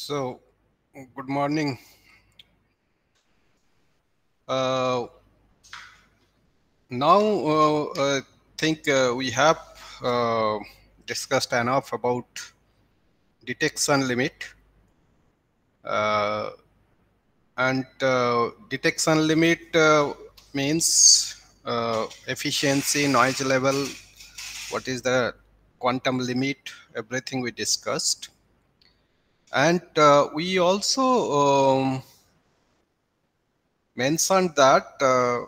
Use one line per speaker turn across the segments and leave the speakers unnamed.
So, good morning. Now, I think we have discussed enough about detection limit. And detection limit means efficiency, noise level, what is the quantum limit, everything we discussed. And we also mentioned that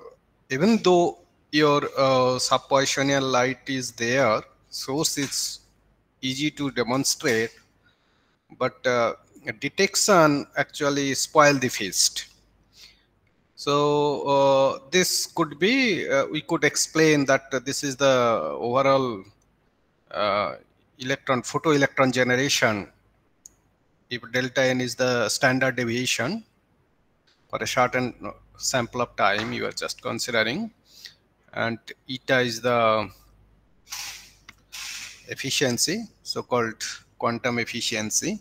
even though your subpositional light is there, source is easy to demonstrate, but detection actually spoil the feast. So this could be, we could explain that this is the overall photoelectron generation. If delta n is the standard deviation for a shortened sample of time you are just considering, and eta is the efficiency, so-called quantum efficiency.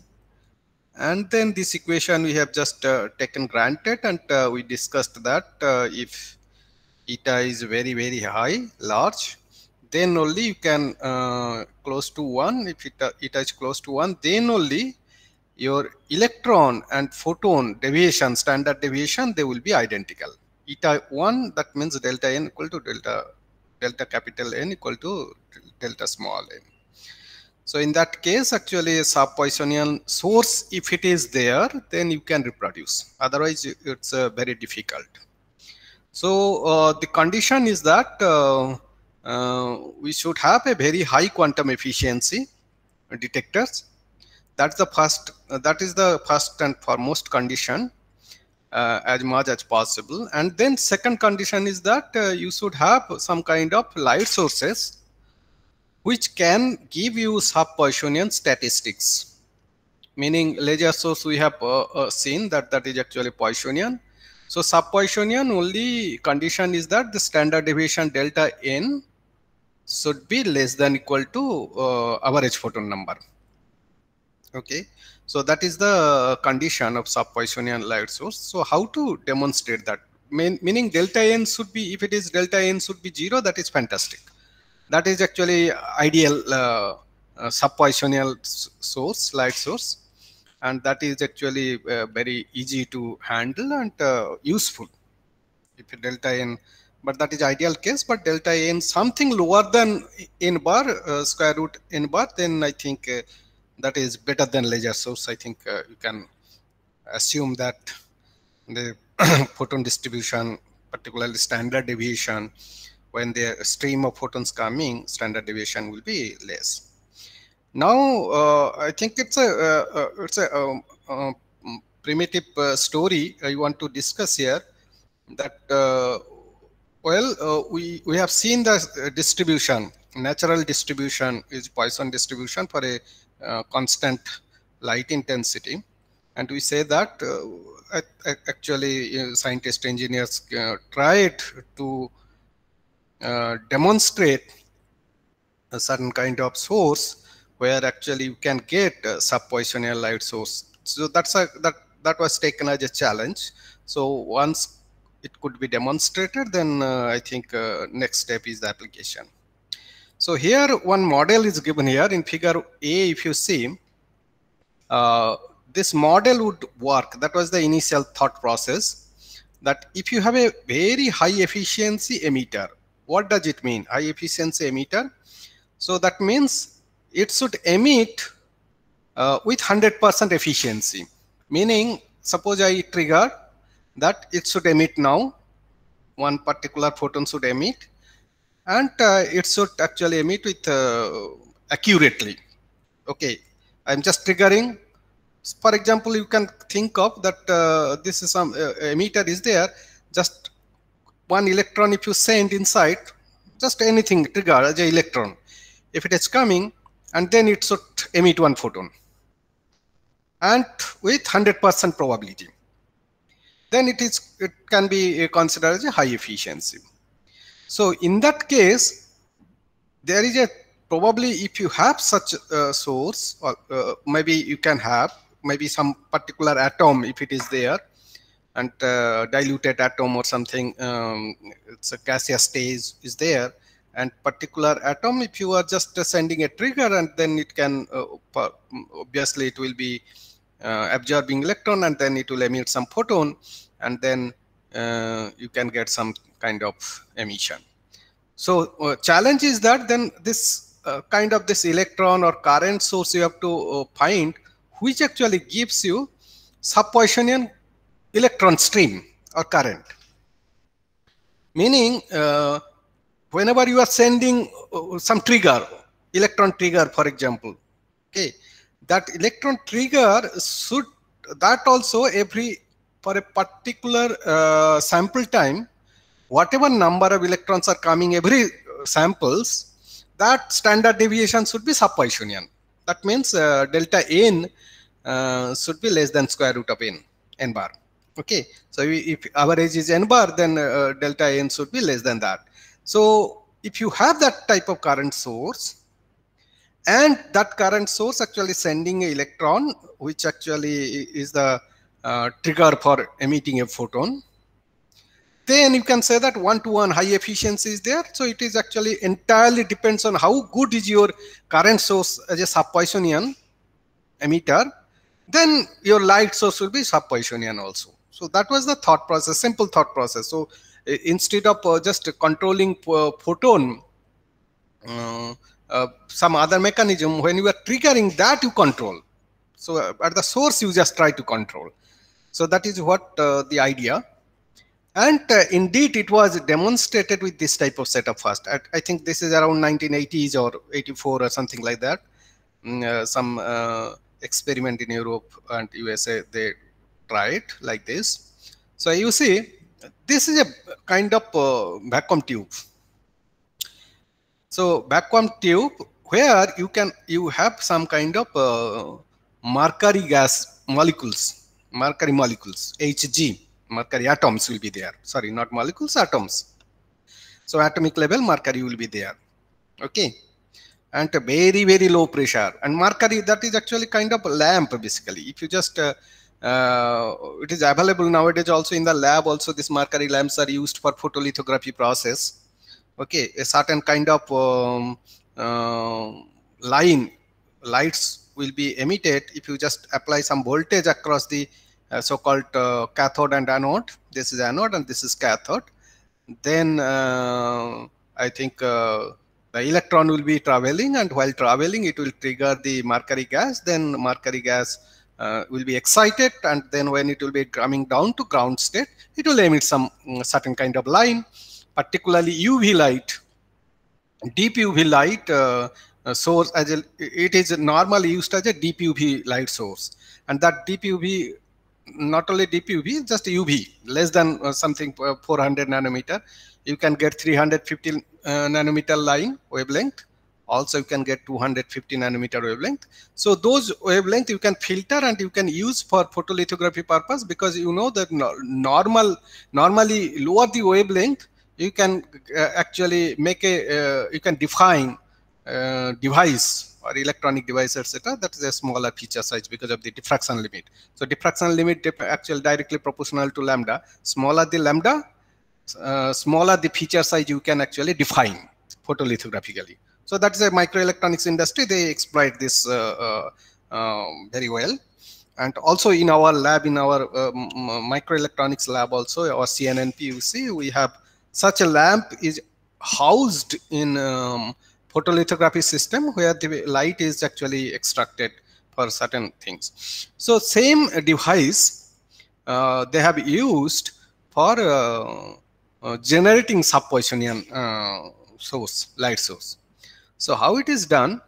And then this equation we have just taken granted, and we discussed that if eta is very, very high, large, then only you can close to 1. If eta is close to 1, then only your electron and photon deviation, standard deviation, they will be identical. Eta 1, that means delta n equal to delta capital N equal to delta small n. So in that case, actually a subpoissonian source, if it is there, then you can reproduce. Otherwise, it's very difficult. So the condition is that we should have a very high quantum efficiency detectors. That's the first. That is the first and foremost condition, as much as possible. And then second condition is that you should have some kind of light sources which can give you subpoissonian statistics. Meaning laser source we have seen that is actually Poissonian. So subpoissonian only condition is that the standard deviation delta n should be less than equal to average photon number. Okay, so that is the condition of subpoissonian light source. So how to demonstrate that? Meaning delta n should be, if it is delta n should be 0, that is fantastic. That is actually ideal subpoissonial source, light source, and that is actually very easy to handle and useful. If delta n, but that is ideal case. But delta n something lower than n bar, square root n bar, then I think that is better than laser source. I think you can assume that the photon distribution, particularly standard deviation, when the stream of photons coming, standard deviation will be less. Now, I think it's a primitive story I want to discuss here. That we have seen the distribution, natural distribution is Poisson distribution for a constant light intensity, and we say that actually scientists, engineers tried to demonstrate a certain kind of source where actually you can get a subpoissonian light source. So that was taken as a challenge. So once it could be demonstrated, then I think next step is the application. So here one model is given here in figure A. If you see, this model would work. That was the initial thought process, that if you have a very high efficiency emitter, what does it mean? High efficiency emitter. So that means it should emit with 100% efficiency. Meaning, suppose I trigger that it should emit now, one particular photon should emit, and it should actually emit with accurately. Okay, I'm just triggering. For example, you can think of that this is some emitter is there, just one electron if you send inside, just anything trigger as an electron, if it is coming, and then it should emit one photon, and with 100% probability, then it can be considered as a high efficiency. So in that case, there is a probably, if you have such a source, or maybe you can have maybe some particular atom if it is there, and diluted atom or something, it's a gaseous stage is there, and particular atom, if you are just sending a trigger, and then it can obviously it will be absorbing electron, and then it will emit some photon, and then you can get some kind of emission. So challenge is that then this kind of this electron or current source you have to find which actually gives you sub-Poissonian electron stream or current. Meaning whenever you are sending some trigger, electron trigger for example, okay, that electron trigger should, that also every, for a particular sample time, whatever number of electrons are coming every samples, that standard deviation should be sub-Poissonian. That means delta n should be less than square root of n bar. Okay, so if average is n bar, then delta n should be less than that. So if you have that type of current source, and that current source actually sending an electron, which actually is the trigger for emitting a photon, then you can say that one-to-one high efficiency is there. So it is actually entirely depends on how good is your current source as a sub-Poissonian emitter, then your light source will be sub-Poissonian also. So that was the thought process, simple thought process. So instead of just controlling photon, some other mechanism, when you are triggering that you control. So at the source you just try to control. So that is what the idea. And indeed, it was demonstrated with this type of setup first. I think this is around 1980s or 84 or something like that. Some experiment in Europe and USA, they tried like this. So you see, this is a kind of vacuum tube. So vacuum tube where you have some kind of mercury gas molecules, Hg. Mercury atoms will be there. Sorry, not molecules, atoms. So atomic level mercury will be there. Okay. And a very, very low pressure. And mercury, that is actually kind of a lamp basically. If you just, it is available nowadays also in the lab also, these mercury lamps are used for photolithography process. Okay. A certain kind of lights will be emitted if you just apply some voltage across the so-called cathode and anode. This is anode and this is cathode. Then I think the electron will be traveling, and while traveling it will trigger the mercury gas. Then mercury gas will be excited, and then when it will be coming down to ground state, it will emit some certain kind of line, particularly UV light, deep UV light source. As it is normally used as a deep UV light source, and that deep UV, not only deep UV, just UV less than something 400 nanometer, you can get 350 nanometer line wavelength. Also you can get 250 nanometer wavelength. So those wavelength you can filter and you can use for photolithography purpose, because you know that normally lower the wavelength, you can actually make a you can define device or electronic device, etc. That is a smaller feature size because of the diffraction limit. So diffraction limit actually directly proportional to lambda. Smaller the lambda, smaller the feature size you can actually define photolithographically. So that is a microelectronics industry. They exploit this very well. And also in our lab, in our microelectronics lab also, our CNNPUC, we have such a lamp is housed in photolithography system where the light is actually extracted for certain things. So same device they have used for generating sub-Poissonian source, light source. So how it is done?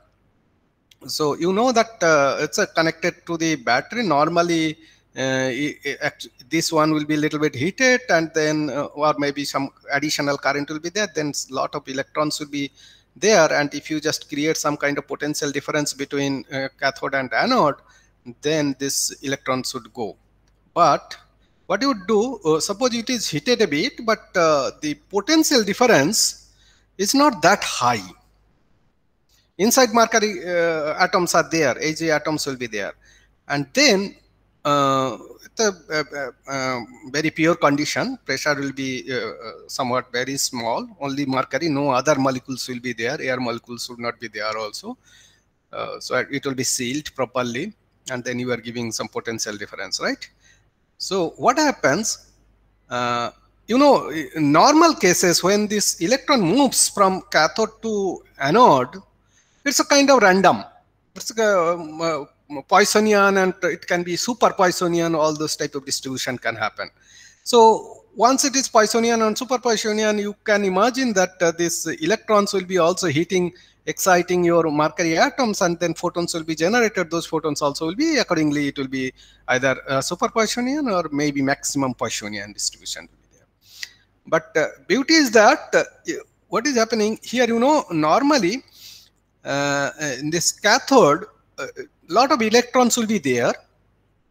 So you know that it's connected to the battery. Normally this one will be a little bit heated, and then or maybe some additional current will be there, then a lot of electrons will be there, and if you just create some kind of potential difference between cathode and anode, then this electron should go. But what you would do, suppose it is heated a bit, but the potential difference is not that high. Inside mercury atoms are there, Ag atoms will be there, and then the very pure condition, pressure will be somewhat very small, only mercury, no other molecules will be there, air molecules would not be there also. So it will be sealed properly, and then you are giving some potential difference, right? So what happens, you know, in normal cases when this electron moves from cathode to anode, it's a kind of random. It's a Poissonian, and it can be super Poissonian, all those type of distribution can happen. So once it is Poissonian and super Poissonian, you can imagine that these electrons will be also heating, exciting your mercury atoms, and then photons will be generated. Those photons also will be, accordingly, it will be either super Poissonian or maybe maximum Poissonian distribution will be there. But beauty is that what is happening here, you know, normally in this cathode, lot of electrons will be there.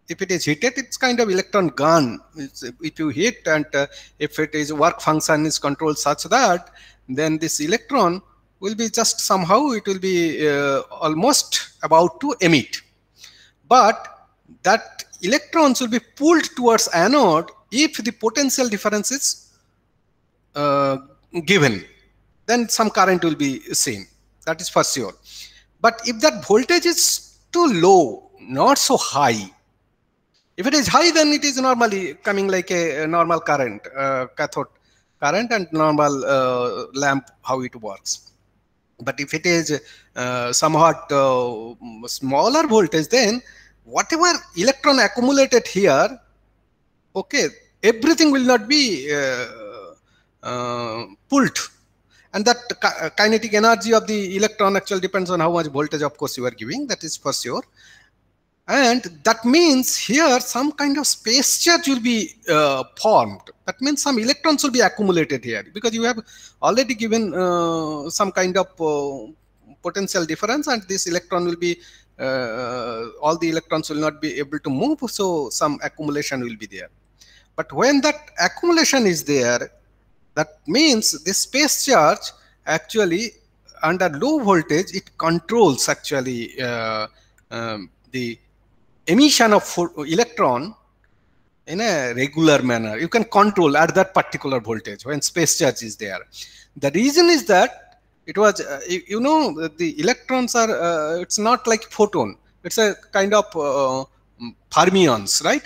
If it is heated, it's kind of electron gun. If you hit, and if it is work function is controlled such that, then this electron will be just somehow, it will be almost about to emit. But that electrons will be pulled towards anode if the potential difference is given, then some current will be seen. That is for sure. But if that voltage is too low, not so high, if it is high, then it is normally coming like a normal current, cathode current, and normal lamp, how it works. But if it is somewhat smaller voltage, then whatever electron accumulated here, okay, everything will not be pulled. And that kinetic energy of the electron actually depends on how much voltage, of course, you are giving. That is for sure. And that means here some kind of space charge will be formed. That means some electrons will be accumulated here, because you have already given some kind of potential difference, and this electron will be, all the electrons will not be able to move, so some accumulation will be there. But when that accumulation is there, that means this space charge actually under low voltage, it controls actually the emission of electron in a regular manner. You can control at that particular voltage when space charge is there. The reason is that it was, you know, the electrons are, it's not like photon. It's a kind of fermions, right?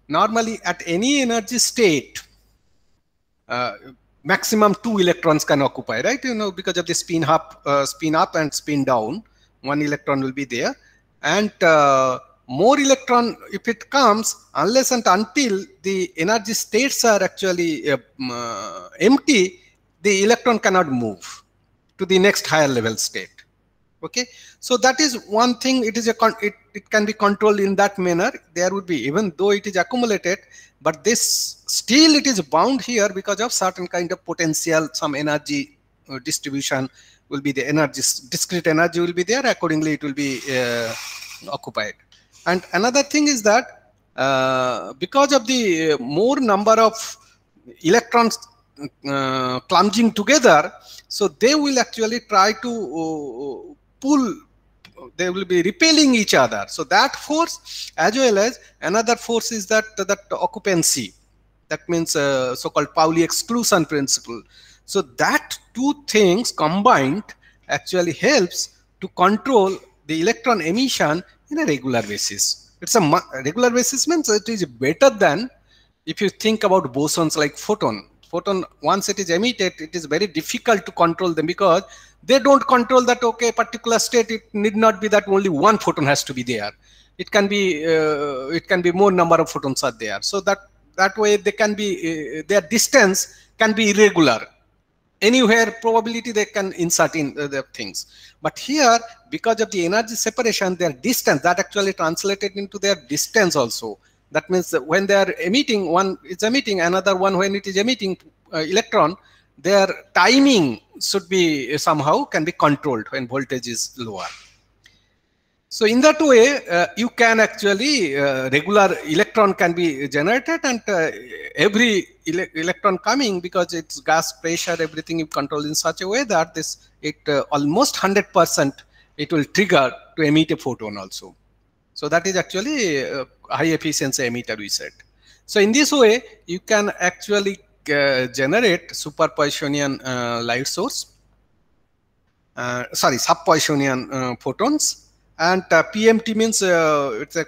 Normally at any energy state, maximum 2 electrons can occupy, right? You know, because of the spin up and spin down, 1 electron will be there. And more electron, if it comes, unless and until the energy states are actually empty, the electron cannot move to the next higher level state. Okay, so that is one thing. It is it can be controlled in that manner. There would be, even though it is accumulated, but this still it is bound here because of certain kind of potential, some energy distribution will be the energy, discrete energy will be there. Accordingly, it will be occupied. And another thing is that because of the more number of electrons clumping together, so they will actually try to pull, they will be repelling each other. So that force, as well as another force, is that occupancy. That means so-called Pauli exclusion principle. So that two things combined actually helps to control the electron emission in a regular basis. It's a regular basis means it is better than if you think about bosons like photon. Photon, once it is emitted, it is very difficult to control them, because they don't control that, okay, particular state, it need not be that only one photon has to be there. It can be more number of photons are there. So that way they can be, their distance can be irregular. Anywhere probability they can insert in the things. But here, because of the energy separation, their distance, that actually translated into their distance also. That means that when they are emitting, one is emitting, another one when it is emitting electron, their timing should be somehow can be controlled when voltage is lower. So in that way, you can actually, regular electron can be generated, and every electron coming, because it's gas pressure, everything you control in such a way that this, it almost 100% it will trigger to emit a photon also. So that is actually high efficiency emitter we said. So in this way, you can actually generate super Poissonian light source. Sorry, sub Poissonian photons. And PMT means it's a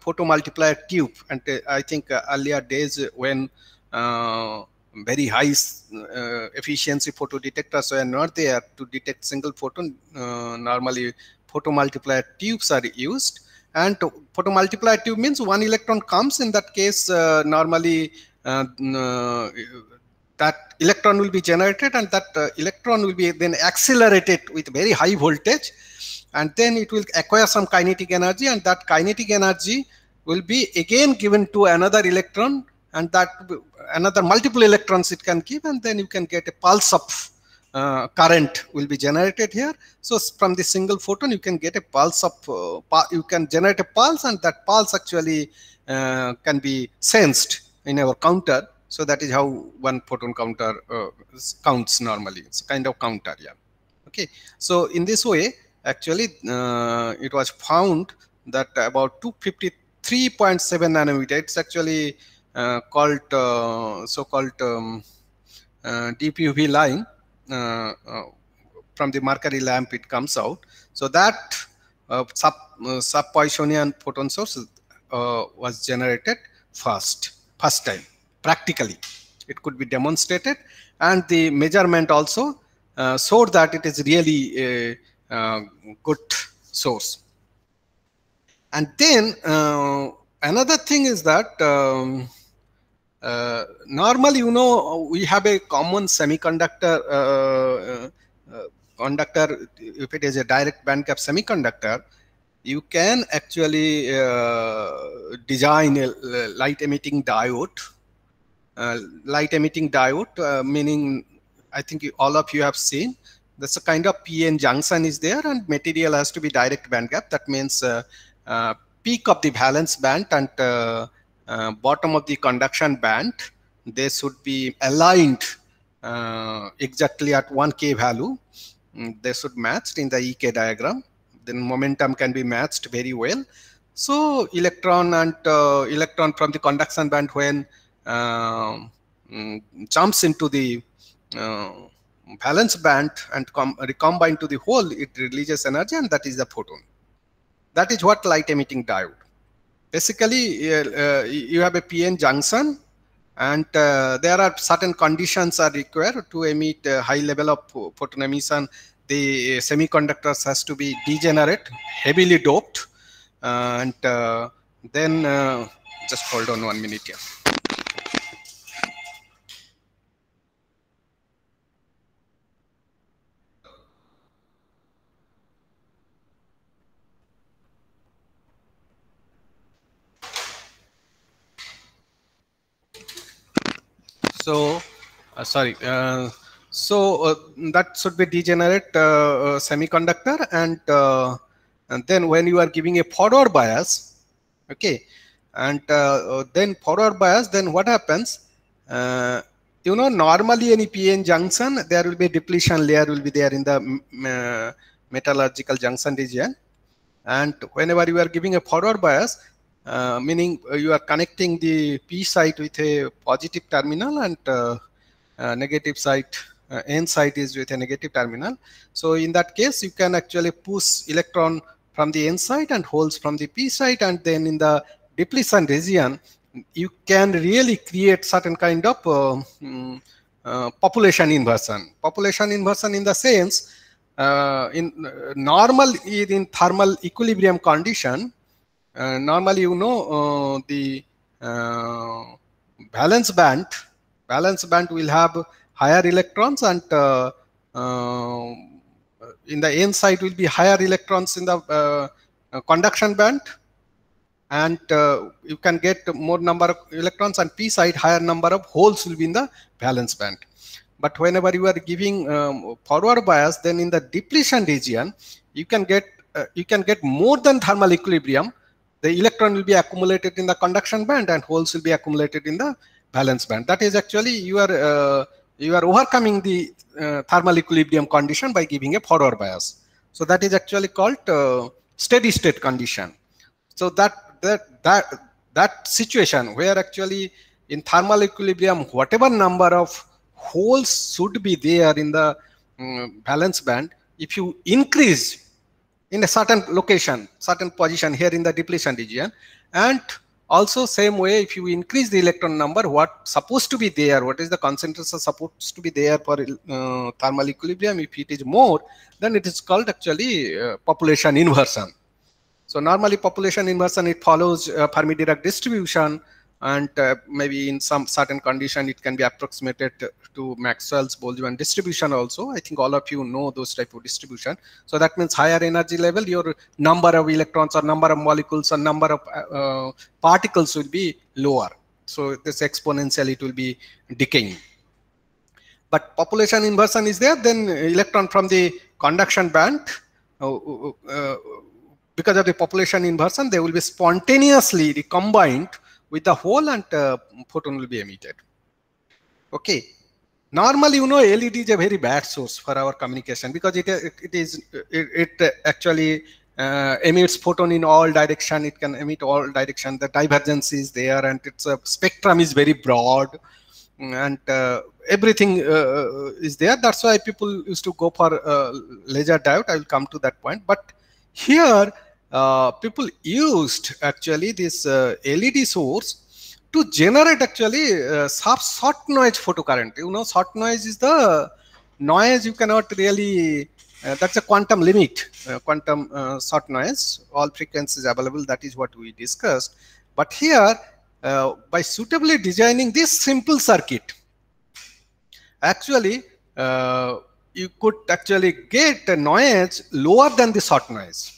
photomultiplier tube. And I think earlier days when very high efficiency photodetectors were not there to detect single photon, normally photomultiplier tubes are used. And photomultiplier tube means one electron comes. In that case, normally that electron will be generated, and that electron will be then accelerated with very high voltage, and then it will acquire some kinetic energy, and that kinetic energy will be again given to another electron, and that another multiple electrons it can give, and then you can get a pulse of current will be generated here. So from the single photon you can get a pulse of you can generate a pulse, and that pulse actually can be sensed in our counter. So that is how one photon counter counts normally. It's a kind of counter, yeah. Okay. So in this way, actually, it was found that about 253.7 nanometer. It's actually called so-called deep UV line from the mercury lamp. It comes out. So that sub Poissonian photon source was generated first time. Practically, it could be demonstrated, and the measurement also showed that it is really a good source. And then another thing is that normally, you know, we have a common semiconductor conductor. If it is a direct band gap semiconductor, you can actually design a light emitting diode. Meaning, I think all of you have seen, that's a kind of PN junction is there, and material has to be direct band gap. That means peak of the valence band and bottom of the conduction band, they should be aligned exactly at 1K value. They should match in the EK diagram. Then momentum can be matched very well. So electron and electron from the conduction band, when jumps into the valence band and recombine to the hole, it releases energy, and that is the photon. That is what light emitting diode. Basically, you have a PN junction, and there are certain conditions are required to emit a high level of photon emission. The semiconductors has to be degenerate, heavily doped, and then just hold on 1 minute here. So, sorry. That should be degenerate semiconductor, and then when you are giving a forward bias, okay, and then forward bias, then what happens? You know, normally any PN junction, there will be a depletion layer will be there in the metallurgical junction region, and whenever you are giving a forward bias, meaning you are connecting the P site with a positive terminal, and negative site, N site is with a negative terminal. So in that case, you can actually push electron from the N site and holes from the P site, and then in the depletion region, you can really create certain kind of population inversion. Population inversion in the sense, in normal, in thermal equilibrium condition, normally, you know, the valence band will have higher electrons, and in the N side will be higher electrons in the conduction band, and you can get more number of electrons, and P side higher number of holes will be in the valence band. But whenever you are giving forward bias, then in the depletion region, you can get more than thermal equilibrium. The electron will be accumulated in the conduction band, and holes will be accumulated in the valence band. That is actually you are overcoming the thermal equilibrium condition by giving a forward bias. So that is actually called steady state condition. So that situation where actually in thermal equilibrium, whatever number of holes should be there in the valence band, if you increase in a certain location, certain position here in the depletion region, and also same way, if you increase the electron number, what supposed to be there, what is the concentration supposed to be there for thermal equilibrium, if it is more, then it is called actually population inversion. So normally population inversion, it follows Fermi-Dirac distribution, and maybe in some certain condition it can be approximated to Maxwell's Boltzmann distribution also. I think all of you know those type of distribution. So that means higher energy level, your number of electrons or number of molecules or number of particles will be lower. So this exponentially it will be decaying. But population inversion is there, then electron from the conduction band, because of the population inversion, they will be spontaneously recombined with the hole, and photon will be emitted. Okay. Normally, you know, LED is a very bad source for our communication because it actually emits photon in all direction. It can emit all direction. The divergence is there, and its spectrum is very broad, and everything is there. That's why people used to go for laser diode. I will come to that point. But here, people used actually this LED source to generate actually short noise photocurrent. You know, short noise is the noise you cannot really, that's a quantum limit, quantum short noise, all frequencies available, that is what we discussed. But here, by suitably designing this simple circuit, actually, you could actually get a noise lower than the short noise.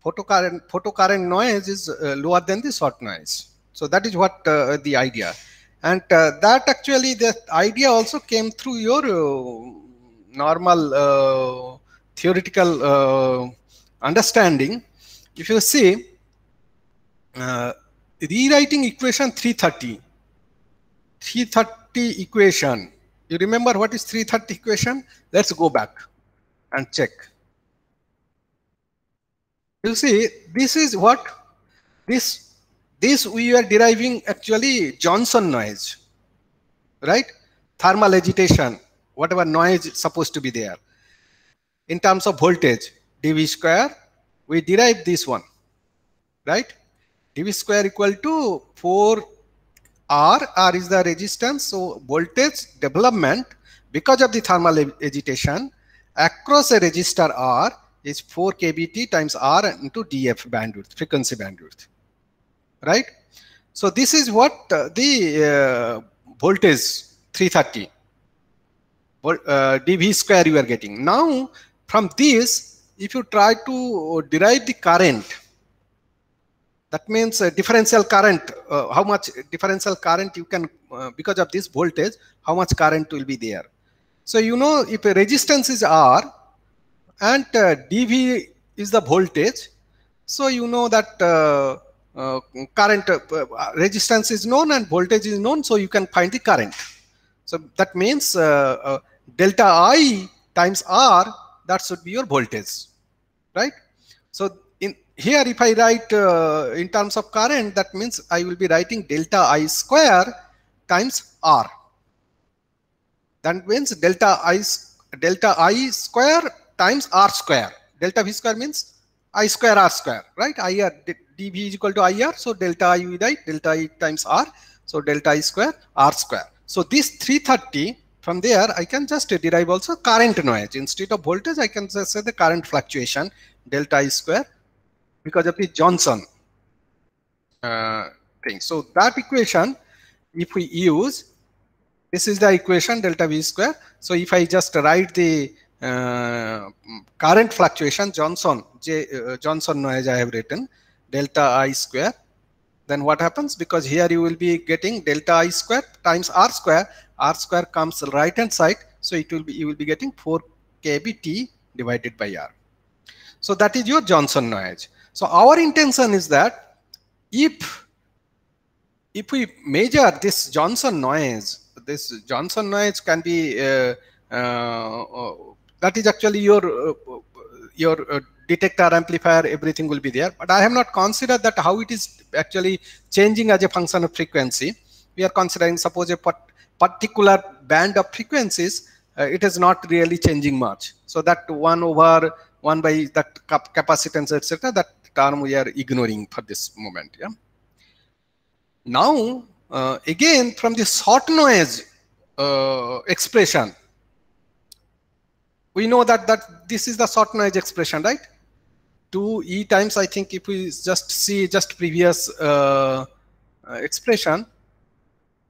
Photocurrent noise is lower than the short noise. So that is what the idea. And that actually, the idea also came through your normal theoretical understanding. If you see, rewriting equation 330 equation. You remember what is 330 equation? Let's go back and check. You see, this is what this we are deriving actually Johnson noise, right? Thermal agitation, whatever noise is supposed to be there. In terms of voltage, dV square, we derive this one, right? dV square equal to 4R. R is the resistance. So voltage development because of the thermal agitation across a resistor R is 4 kBt times R into dF bandwidth, frequency bandwidth, right? So this is what the voltage 330 dV square you are getting. Now from this, if you try to derive the current, that means differential current, how much differential current you can, because of this voltage, how much current will be there. So you know, if a resistance is R and dV is the voltage, so you know that current resistance is known and voltage is known, so you can find the current. So that means delta I times R, that should be your voltage, right? So in here, if I write in terms of current, that means I will be writing delta I square times R. That means delta I square times R square. Delta V square means I square R square, right? IR, dV is equal to IR. So delta I we write delta I times R. So delta I square R square. So this 330, from there I can just derive also current noise. Instead of voltage, I can just say the current fluctuation delta I square because of the Johnson thing. So that equation, if we use, this is the equation delta V square. So if I just write the current fluctuation Johnson noise I have written delta I square, then what happens? Because here you will be getting delta I square times R square. R square comes right hand side, so it will be, you will be getting 4 kBt divided by R. So that is your Johnson noise. So our intention is that if we measure this Johnson noise can be that is actually your detector, amplifier, everything will be there. But I have not considered that how it is actually changing as a function of frequency. We are considering, suppose, a particular band of frequencies, it is not really changing much. So that 1 over 1 by that capacitance, etc., that term we are ignoring for this moment. Yeah. Now, again, from the short noise expression, we know that this is the short noise expression, right? 2e times, I think, if we just see just previous expression.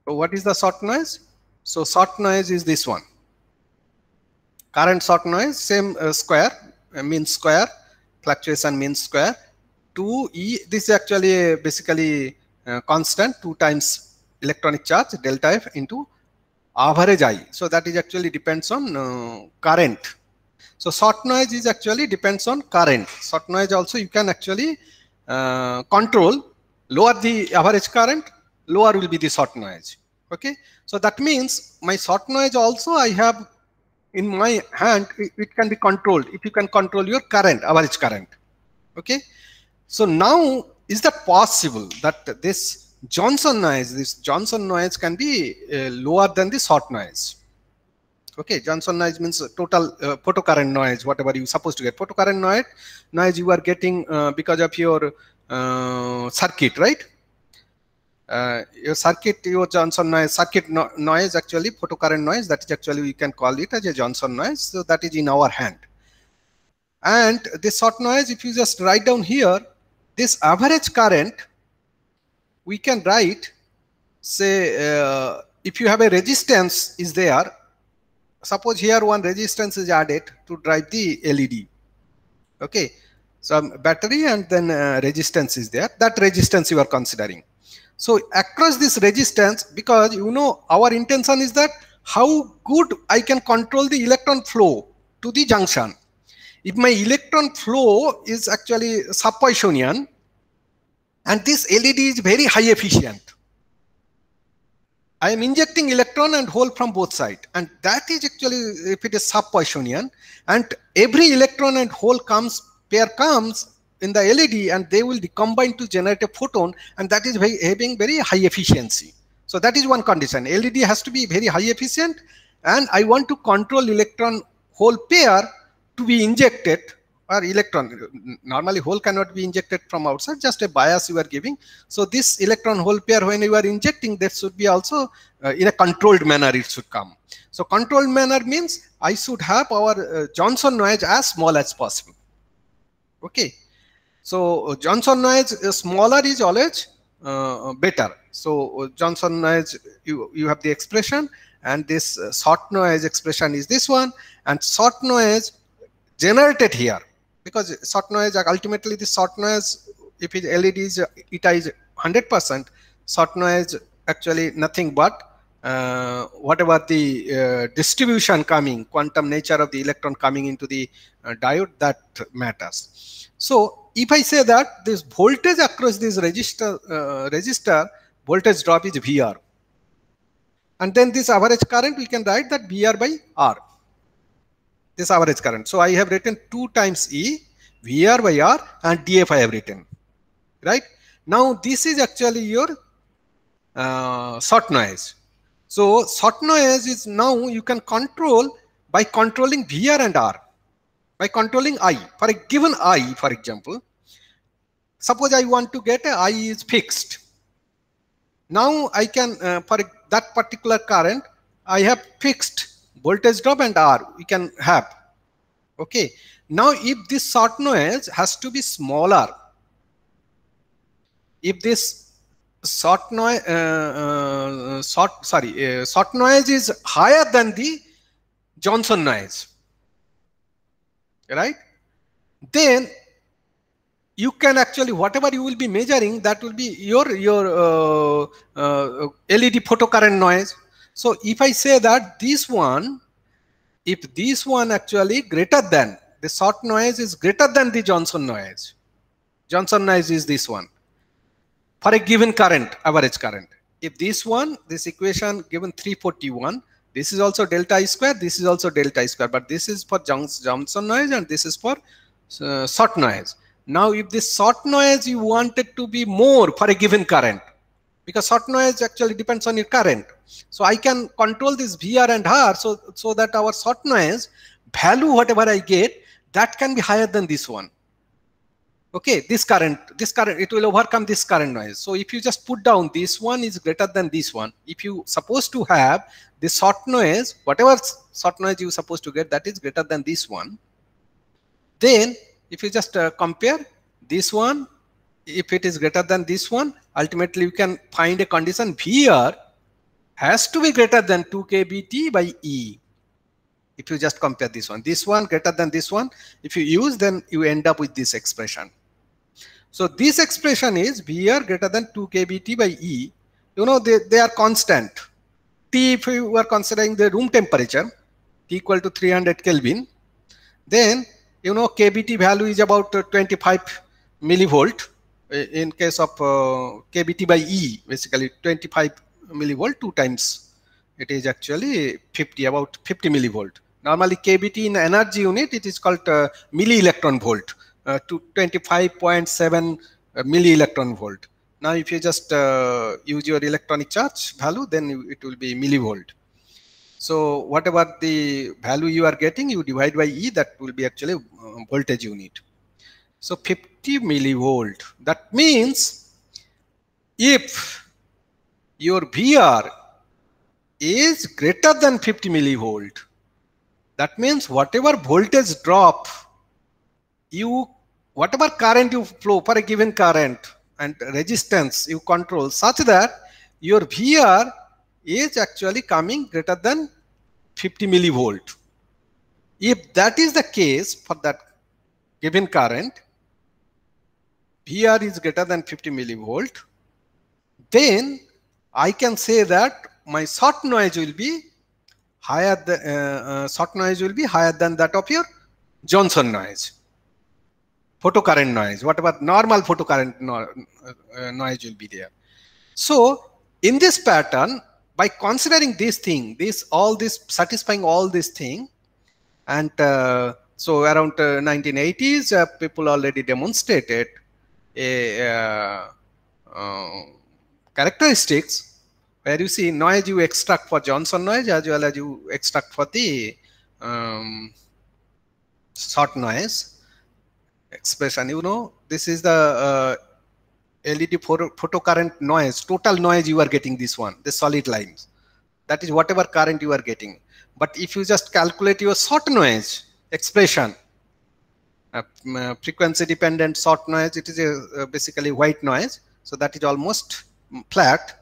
So what is the short noise? So short noise is this one. Current short noise, same square, mean square, fluctuation mean square. 2e, this is actually basically constant, 2 times electronic charge delta F into average I. So that is actually depends on current. So short noise is actually depends on current. Short noise also you can actually control. Lower the average current, lower will be the short noise. Okay. So that means my short noise also I have in my hand, it can be controlled if you can control your current, average current. Okay. So now, is that possible that this Johnson noise can be lower than the short noise? Okay, Johnson noise means total photocurrent noise, whatever you supposed to get. Photocurrent noise you are getting because of your circuit, right? Your circuit, your Johnson noise, circuit noise, actually photocurrent noise, that is actually we can call it as a Johnson noise. So that is in our hand. And this short noise, if you just write down here, this average current, we can write, say, if you have a resistance is there, suppose here one resistance is added to drive the LED. Okay, so battery and then resistance is there. That resistance you are considering. So across this resistance, because you know our intention is that how good I can control the electron flow to the junction. If my electron flow is actually sub-Poissonian and this LED is very high efficient, I am injecting electron and hole from both sides, and that is actually, if it is sub-Poissonian, and every electron and hole pair comes in the LED and they will combine to generate a photon, and that is having very high efficiency. So that is one condition. LED has to be very high efficient, and I want to control electron hole pair to be injected, or electron, normally hole cannot be injected from outside, just a bias you are giving. So this electron hole pair, when you are injecting, that should be also in a controlled manner it should come. So controlled manner means I should have our Johnson noise as small as possible. Okay. So Johnson noise smaller is always better. So Johnson noise, you have the expression, and this short noise expression is this one, and short noise generated here, because short noise, ultimately the short noise, if it LED is, it is 100%, short noise actually nothing but whatever the distribution coming, quantum nature of the electron coming into the diode, that matters. So if I say that this voltage across this resistor voltage drop is VR, and then this average current, we can write that VR by R. This average current. So I have written 2 times E, VR by R, and DF I have written. Right? Now this is actually your short noise. So short noise is now you can control by controlling VR and R. By controlling I. For a given I, for example, suppose I want to get a I is fixed. Now I can, for that particular current, I have fixed voltage drop and R we can have. Okay. Now if this short noise has to be smaller, if this short noise is higher than the Johnson noise, right, then you can actually, whatever you will be measuring, that will be your LED photocurrent noise. So if I say that this one, if this one actually greater than, the short noise is greater than the Johnson noise. Johnson noise is this one. For a given current, average current. If this one, this equation given 341, this is also delta I square, this is also delta I square, but this is for Johnson noise and this is for short noise. Now, if this short noise you want it to be more for a given current, because short noise actually depends on your current. So I can control this VR and R so that our short noise value, whatever I get, that can be higher than this one. Okay, this current, it will overcome this current noise. So if you just put down this one is greater than this one, if you supposed to have this short noise, whatever short noise you supposed to get, that is greater than this one, then if you just compare this one, if it is greater than this one, ultimately you can find a condition VR has to be greater than 2 kBT by E. If you just compare this one greater than this one, if you use, then you end up with this expression. So this expression is VR greater than 2 kBT by E. You know, they are constant. T, if you are considering the room temperature, T equal to 300 Kelvin, then you know kBT value is about 25 millivolt. In case of kBT by E, basically 25 millivolt 2 times, it is actually 50, about 50 millivolt. Normally kBT in energy unit, it is called milli electron volt, to 25.7 milli electron volt. Now if you just use your electronic charge value, then it will be millivolt. So whatever the value you are getting, you divide by E, that will be actually voltage unit. So 50 millivolt, that means if your VR is greater than 50 millivolt, that means whatever voltage drop, whatever current you flow for a given current and resistance you control such that your VR is actually coming greater than 50 millivolt. If that is the case for that given current, VR is greater than 50 millivolt, then I can say that my short noise will be higher than that of your Johnson noise, photocurrent noise, whatever normal photocurrent noise will be there. So in this pattern, by considering this thing, satisfying all this thing, and so around 1980s, people already demonstrated characteristics where you see noise you extract for Johnson noise as well as you extract for the short noise expression. You know, this is the LED photocurrent noise, total noise you are getting, this one, the solid lines. That is whatever current you are getting. But if you just calculate your short noise expression, frequency dependent short noise, it is basically white noise, so that is almost flat.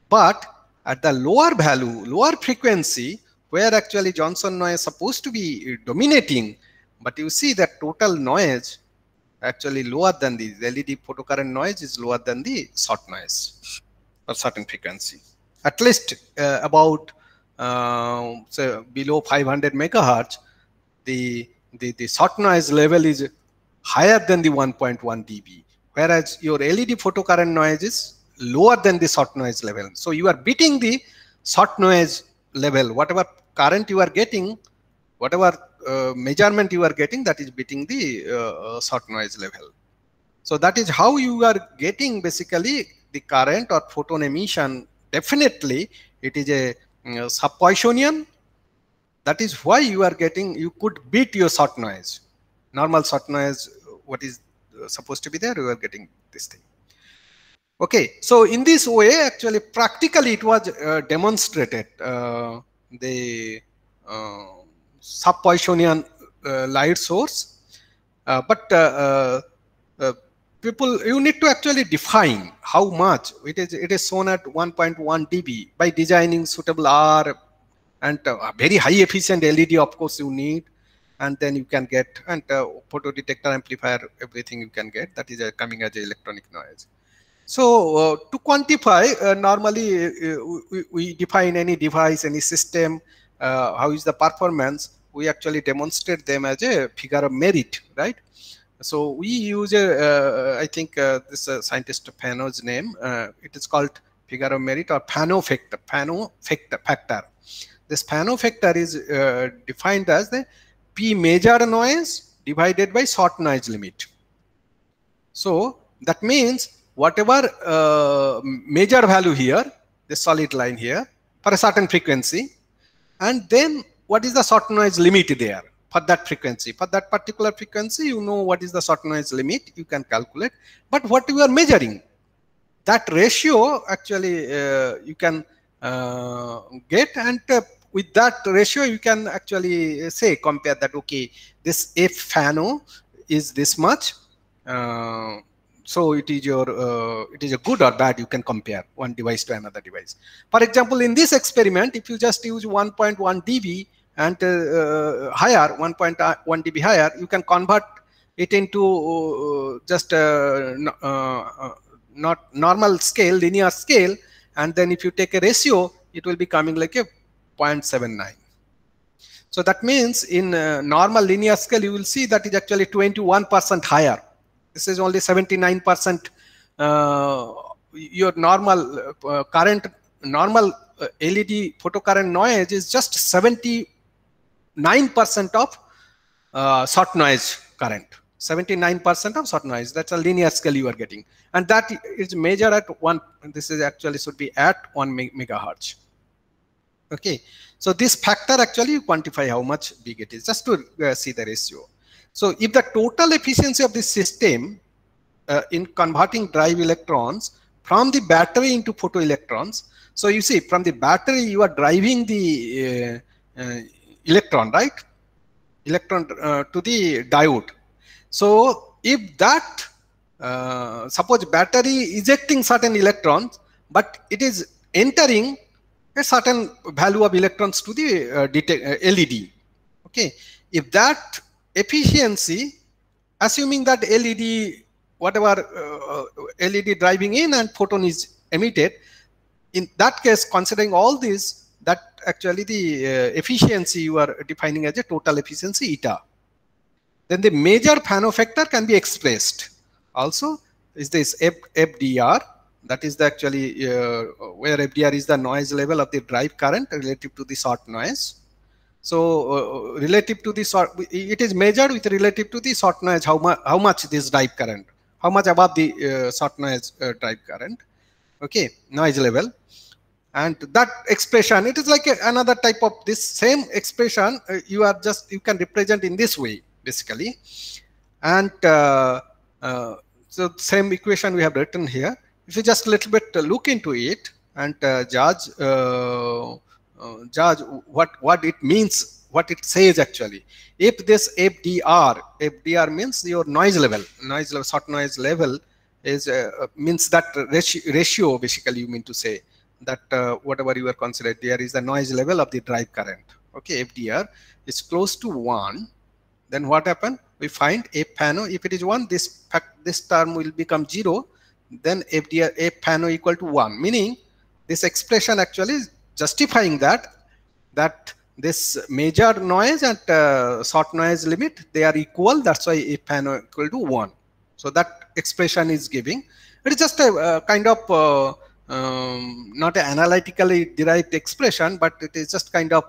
But at the lower value, lower frequency, where actually Johnson noise is supposed to be dominating, but you see that total noise actually lower than the LED photocurrent noise is lower than the short noise for certain frequency, at least about so below 500 megahertz, the short noise level is higher than the 1.1 dB, whereas your LED photocurrent noise is lower than the short noise level. So you are beating the short noise level, whatever current you are getting, whatever measurement you are getting, that is beating the short noise level. So that is how you are getting basically the current or photon emission. Definitely it is a sub-Poissonian. That is why you are getting, you could beat your short noise. Normal short noise, what is supposed to be there, you are getting this thing. Okay, so in this way, actually, practically it was demonstrated, the sub-Poissonian light source. But people, you need to actually define how much. It is shown at 1.1 dB by designing suitable R and very high efficient LED, of course, you need. And then you can get, and photo detector amplifier, everything you can get, that is coming as electronic noise. So to quantify, normally we define any device, any system, how is the performance, we actually demonstrate them as a figure of merit, right? So we use I think this scientist Fano's name, it is called figure of merit or Fano factor. This Fano factor is defined as the P major noise divided by short noise limit. So that means whatever major value here, the solid line here, for a certain frequency, and then what is the short noise limit there for that frequency. For that particular frequency, you know what is the short noise limit, you can calculate. But what you are measuring, that ratio actually you can get, and with that ratio you can actually say, compare that, okay, this F Fano is this much, so it is your it is a good or bad, you can compare one device to another device. For example, in this experiment, if you just use 1.1 dB and higher, 1.1 dB higher, you can convert it into just not normal scale, linear scale, and then if you take a ratio, it will be coming like a 0.79. So that means in normal linear scale, you will see that is actually 21% higher. This is only 79%. Your normal current, normal LED photocurrent noise is just 79% of short noise current. 79% of short noise. That's a linear scale you are getting, and that is measured at one. This is actually should be at 1 megahertz. Okay, so this factor actually you quantify how much big it is, just to see the ratio. So if the total efficiency of this system in converting drive electrons from the battery into photoelectrons, so you see from the battery you are driving the electron, right? Electron to the diode. So if that suppose battery ejecting certain electrons, but it is entering a certain value of electrons to the LED. Okay, if that efficiency, assuming that LED, whatever LED driving in and photon is emitted, in that case, considering all this, that actually the efficiency you are defining as a total efficiency eta. Then the major Fano factor can be expressed. Also, is this FDR, that is the actually where FDR is the noise level of the drive current relative to the short noise. So relative to the short, it is measured with relative to the short noise, how much this drive current, how much above the short noise drive current, okay, noise level. And that expression, it is like another type of this same expression, you can represent in this way basically. And so same equation we have written here. If you just a little bit look into it and judge what it means, what it says actually. If this FDR means your noise level, short noise level is means that ratio basically, you mean to say that whatever you are considered, there is the noise level of the drive current. Okay, FDR is close to 1. Then what happened? We find F Fano. If it is 1, this term will become 0. Then FDR F Fano equal to 1, meaning this expression actually is justifying that this major noise and short noise limit, they are equal. That's why F Fano equal to 1. So that expression is giving. It is just a kind of not an analytically derived expression, but it is just kind of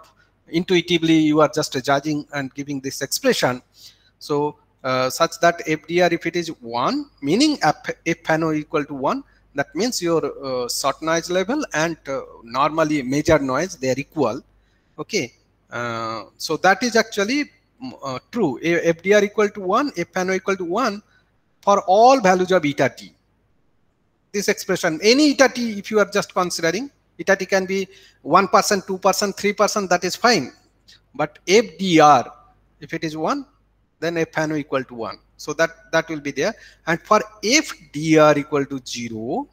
intuitively you are just judging and giving this expression. So such that FDR, if it is 1, meaning F Fano equal to 1, that means your short noise level and normally major noise, they are equal. Okay, so that is actually true. FDR equal to 1, F Fano equal to 1 for all values of eta t. This expression, any eta t, if you are just considering, eta t can be 1%, 2%, 3%, that is fine. But FDR, if it is 1, then F Fano equal to 1. So that will be there. And for FDR equal to 0,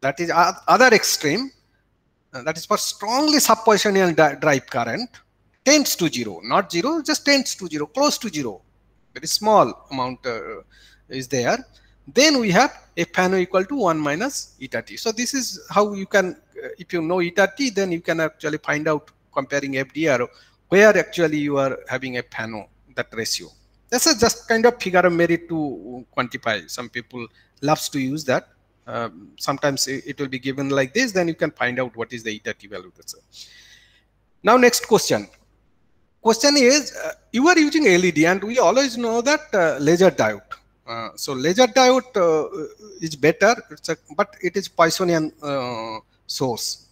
that is other extreme. That is for strongly subpositional drive current, tends to 0, not 0, just tends to 0, close to 0. Very small amount is there. Then we have F Fano equal to 1 minus eta t. So this is how you can, if you know eta t, then you can actually find out, comparing FDR, where actually you are having F Fano, that ratio. This is just kind of figure of merit to quantify. Some people loves to use that. Sometimes it will be given like this, then you can find out what is the eta t value. That's it. Now next question. Question is, you are using LED, and we always know that laser diode. So laser diode is better, but it is Poissonian source.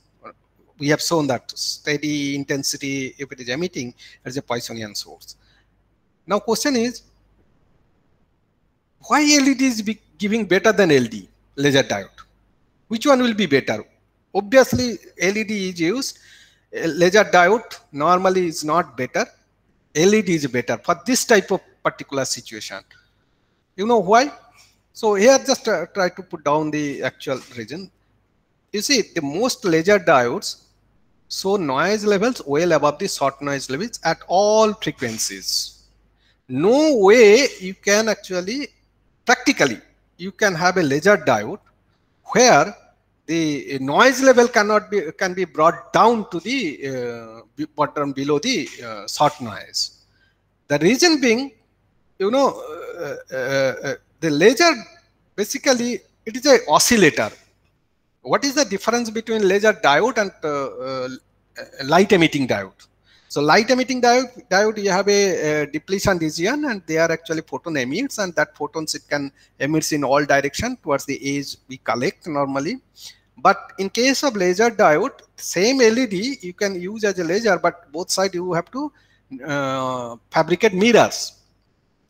We have shown that steady intensity, if it is emitting, it is a Poissonian source. Now question is, why LED is giving better than LD, laser diode? Which one will be better? Obviously, LED is used. Laser diode normally is not better. LED is better for this type of particular situation. You know why? So here just try to put down the actual reason. You see, the most laser diodes show noise levels well above the short noise levels at all frequencies. No way you can actually, practically, you can have a laser diode where the noise level can be brought down to the bottom below the short noise. The reason being, you know, the laser basically it is an oscillator. What is the difference between laser diode and light emitting diode? So light emitting diode, you have a depletion region, and they are actually photon emits, and that photons it can emits in all direction towards the edge we collect normally. But in case of laser diode, same LED you can use as a laser, but both sides you have to fabricate mirrors.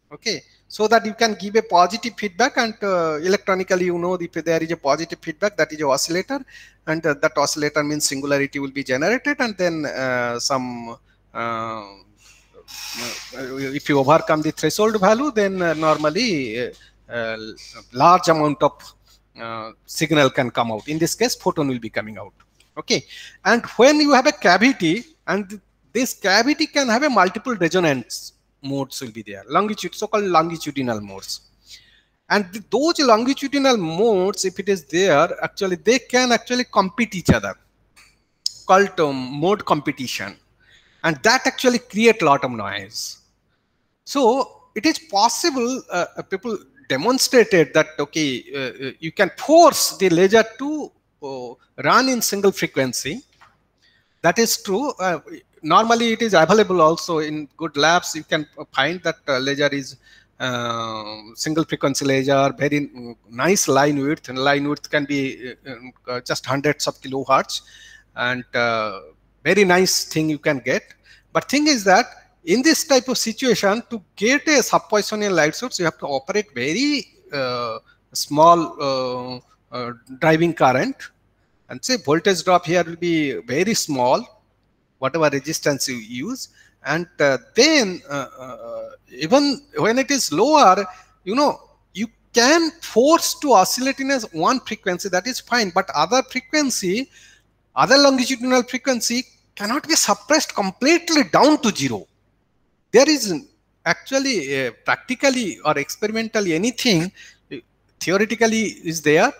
Okay, so that you can give a positive feedback, and electronically you know if there is a positive feedback, that is a oscillator, and that oscillator means singularity will be generated, and then if you overcome the threshold value, then normally large amount of signal can come out. In this case, photon will be coming out. Okay, and when you have a cavity, and this cavity can have a multiple resonance modes will be there, so-called longitudinal modes, and those longitudinal modes, if it is there, actually they can actually compete each other, called mode competition, and that actually create a lot of noise. So it is possible, people demonstrated that, okay, you can force the laser to run in single frequency. That is true. Normally it is available also in good labs. You can find that laser is single frequency laser, very nice line width, and line width can be just hundreds of kilohertz, and very nice thing you can get. But thing is that in this type of situation, to get a sub-Poissonian light source, you have to operate very small driving current, and say voltage drop here will be very small, whatever resistance you use, and then even when it is lower, you know, you can force to oscillate in a one frequency, that is fine, but other frequency, other longitudinal frequency cannot be suppressed completely down to zero. There is actually practically or experimentally anything theoretically is there.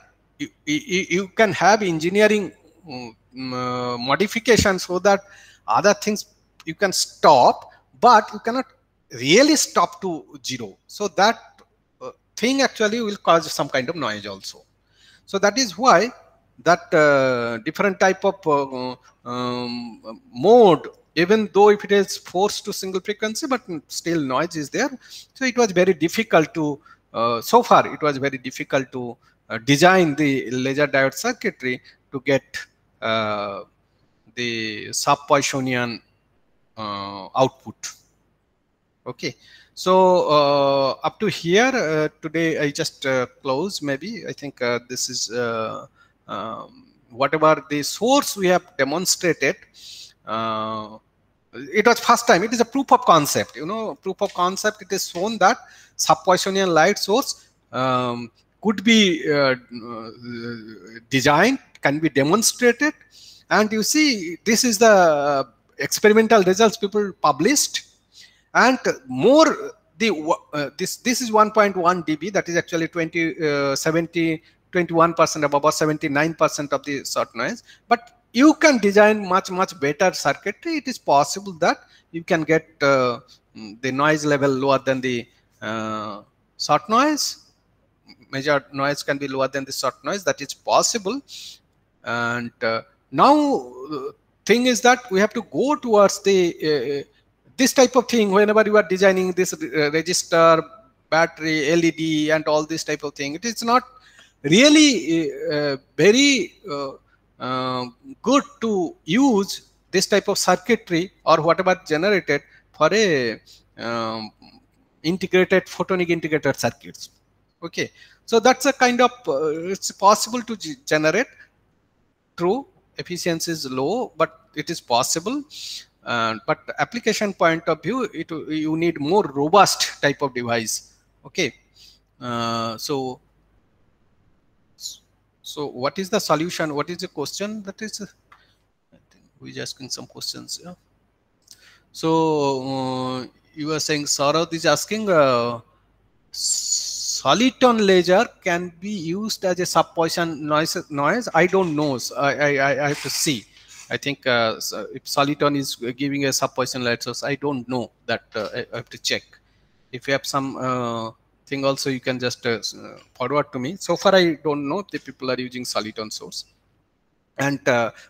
You can have engineering modification so that other things you can stop, but you cannot really stop to zero. So that thing actually will cause some kind of noise also. So that is why that different type of mode, even though if it is forced to single frequency, but still noise is there. So it was very difficult to, so far it was very difficult to design the laser diode circuitry to get the sub-Poissonian output. Okay, so up to here today I just close. Maybe I think this is whatever the source we have demonstrated. It was first time. It is a proof of concept. You know, proof of concept. It is shown that sub-Poissonian light source could be designed, can be demonstrated, and you see this is the experimental results people published, and more the this is 1.1 dB, that is actually 21% above, or 79% of the short noise, but you can design much better circuitry. It is possible that you can get the noise level lower than the short noise. Major noise can be lower than the short noise. That is possible. And now thing is that we have to go towards the this type of thing, whenever you are designing this register, battery, LED, and all this type of thing, it is not really very good to use this type of circuitry or whatever generated for a integrated photonic integrated circuits. Okay, so that's a kind of it's possible to generate. True, efficiency is low, but it is possible. But application point of view, you need more robust type of device. Okay, so what is the solution? What is the question? That is, I think we're asking some questions. Yeah. So you were saying Saurabh is asking. Soliton laser can be used as a sub-Poisson noise. I don't know. So I have to see. I think if Soliton is giving a sub-Poisson light source, I don't know that. I have to check. If you have some thing also, you can just forward to me. So far, I don't know if the people are using Soliton source. And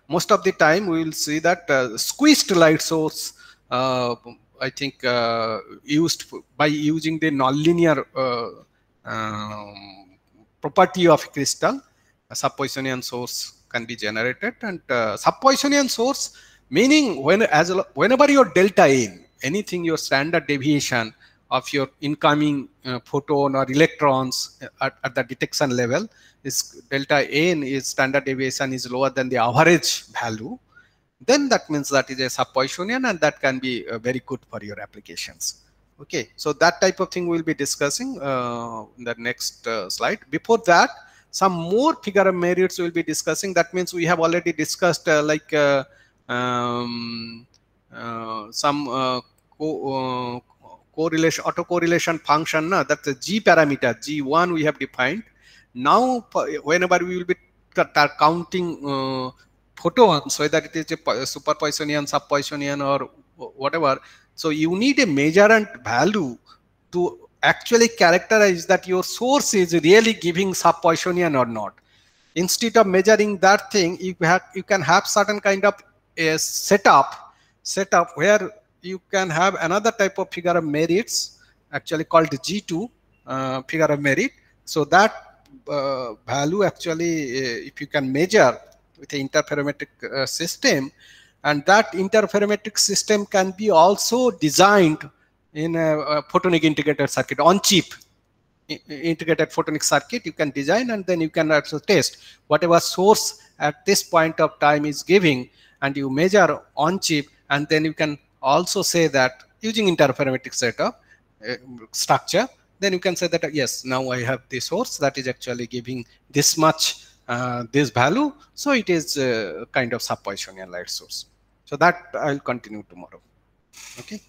most of the time, we will see that squeezed light source, I think, used by using the nonlinear property of crystal, a sub-Poissonian source can be generated. And sub-Poissonian source meaning whenever your delta n, anything your standard deviation of your incoming photon or electrons at the detection level is delta n is standard deviation is lower than the average value, then that means that is a sub-Poissonian, and that can be very good for your applications. Okay, so that type of thing we'll be discussing in the next slide. Before that, some more figure of merits we'll be discussing. That means we have already discussed some correlation, autocorrelation function. That's the G parameter, G1 we have defined. Now, whenever we will be counting photons, whether it is a super Poissonian, sub Poissonian, or whatever, so you need a measurement value to actually characterize that your source is really giving sub Poissonian or not. Instead of measuring that thing, you can have certain kind of a setup where you can have another type of figure of merits, actually called G2 figure of merit. So that value actually, if you can measure with an interferometric system, and that interferometric system can be also designed in a photonic integrated circuit, on chip integrated photonic circuit you can design, and then you can also test whatever source at this point of time is giving, and you measure on chip, and then you can also say that using interferometric setup structure, then you can say that yes, now I have the source that is actually giving this much this value, so it is kind of sub-Poissonian light source. So that I'll continue tomorrow. Okay.